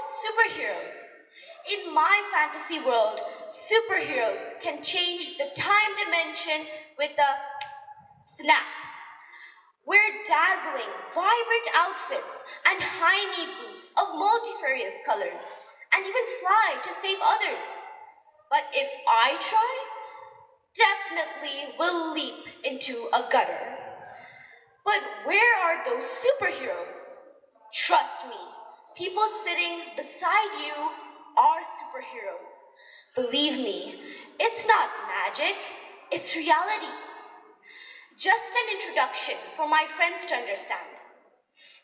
superheroes. In my fantasy world, superheroes can change the time dimension with a snap. Wear dazzling, vibrant outfits and high-knee boots of multifarious colors, and even fly to save others. But if I try, definitely will leap into a gutter. But where are those superheroes? Trust me, people sitting beside you are superheroes. Believe me, it's not magic, it's reality. Just an introduction for my friends to understand.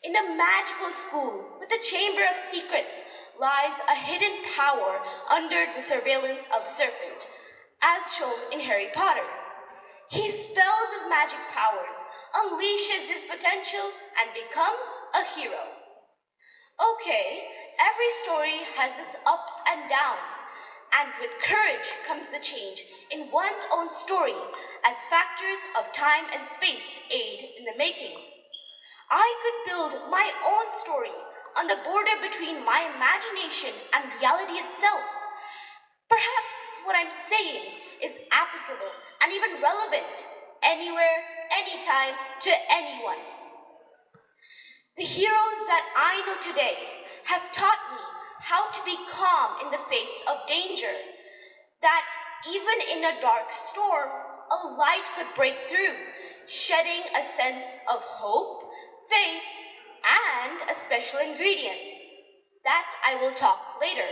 In a magical school with a chamber of secrets lies a hidden power under the surveillance of the serpent, as shown in Harry Potter. He spells his magic powers, unleashes his potential, and becomes a hero. Okay, every story has its ups and downs, and with courage comes the change in one's own story as factors of time and space aid in the making. I could build my own story on the border between my imagination and reality itself. Perhaps what I'm saying is applicable and even relevant anywhere, anytime, to anyone. The heroes that I know today have taught me how to be calm in the face of danger, that even in a dark storm, a light could break through, shedding a sense of hope, faith, and a special ingredient. That I will talk later.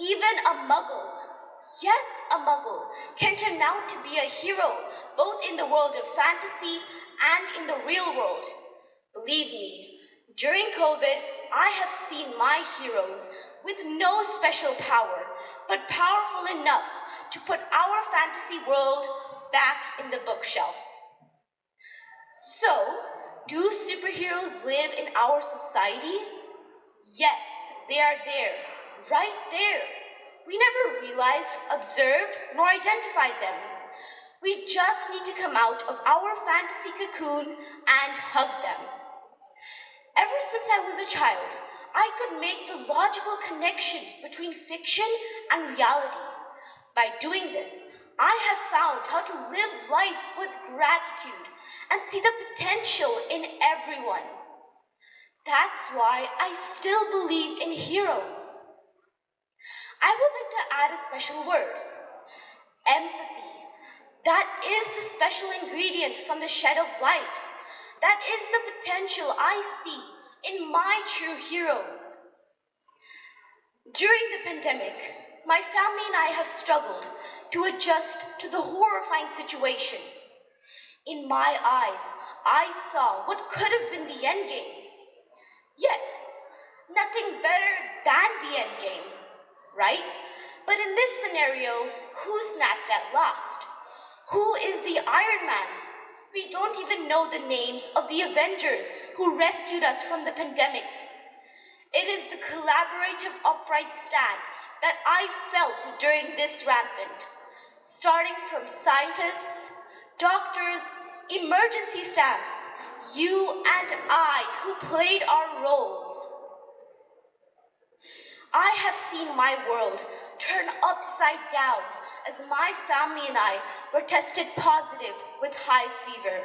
Even a muggle, yes, a muggle, can turn out to be a hero both in the world of fantasy and in the real world. Believe me, during COVID, I have seen my heroes with no special power, but powerful enough to put our fantasy world back in the bookshelves. So, do superheroes live in our society? Yes, they are there, right there. We never realized, observed, nor identified them. We just need to come out of our fantasy cocoon and hug them. Ever since I was a child, I could make the logical connection between fiction and reality. By doing this, I have found how to live life with gratitude and see the potential in everyone. That's why I still believe in heroes. I would like to add a special word: empathy. That is the special ingredient from the shed of light. That is the potential I see in my true heroes. During the pandemic, my family and I have struggled to adjust to the horrifying situation. In my eyes, I saw what could have been the endgame. Yes, nothing better than the endgame, right? But in this scenario, who snapped at last? Who is the Iron Man? We don't even know the names of the Avengers who rescued us from the pandemic. It is the collaborative upright stand that I felt during this rampant, starting from scientists, doctors, emergency staffs, you and I who played our roles. I have seen my world turn upside down as my family and I were tested positive with high fever,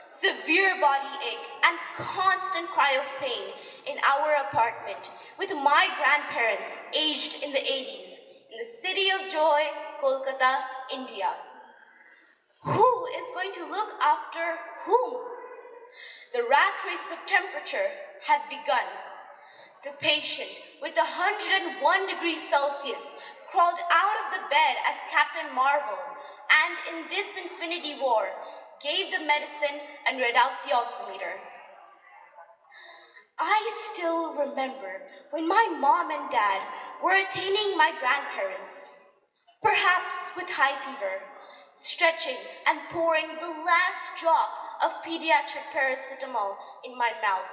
severe body ache, and constant cry of pain in our apartment with my grandparents aged in the 80s in the city of joy, Kolkata, India. Who is going to look after whom? The rat race of temperature had begun. The patient with 101 degrees Celsius crawled out of the bed as Captain Marvel, and in this Infinity War, gave the medicine and read out the oximeter. I still remember when my mom and dad were attaining my grandparents, perhaps with high fever, stretching and pouring the last drop of pediatric paracetamol in my mouth.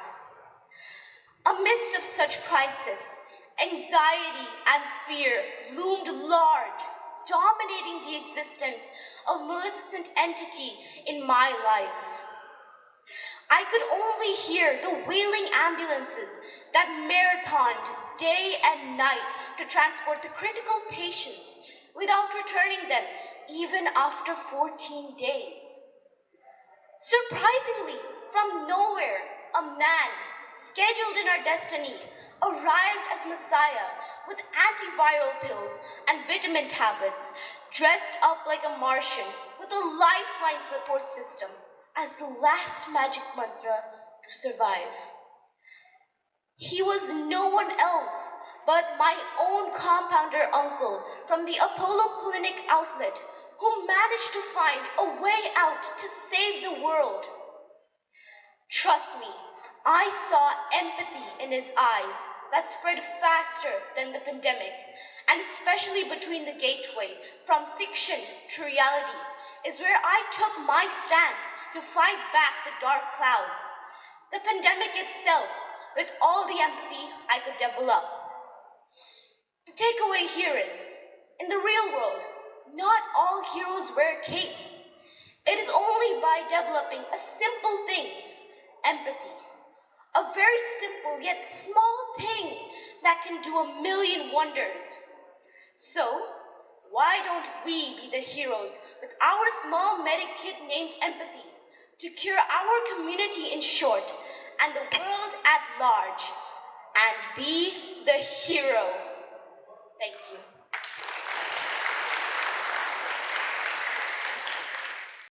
Amidst of such crisis, anxiety and fear loomed large, dominating the existence of maleficent entity in my life. I could only hear the wailing ambulances that marathoned day and night to transport the critical patients without returning them even after 14 days. Surprisingly, from nowhere, a man scheduled in our destiny arrived as Messiah with antiviral pills and vitamin tablets, dressed up like a Martian with a lifeline support system as the last magic mantra to survive. He was no one else but my own compounder uncle from the Apollo Clinic outlet who managed to find a way out to save the world. Trust me, I saw empathy in his eyes that spread faster than the pandemic, and especially between the gateway from fiction to reality is where I took my stance to fight back the dark clouds. The pandemic itself, with all the empathy I could develop. The takeaway here is, in the real world, not all heroes wear capes. It is only by developing a simple thing, empathy. A very simple yet small thing that can do a million wonders. So, why don't we be the heroes with our small medic kit named empathy to cure our community in short and the world at large and be the hero? Thank you.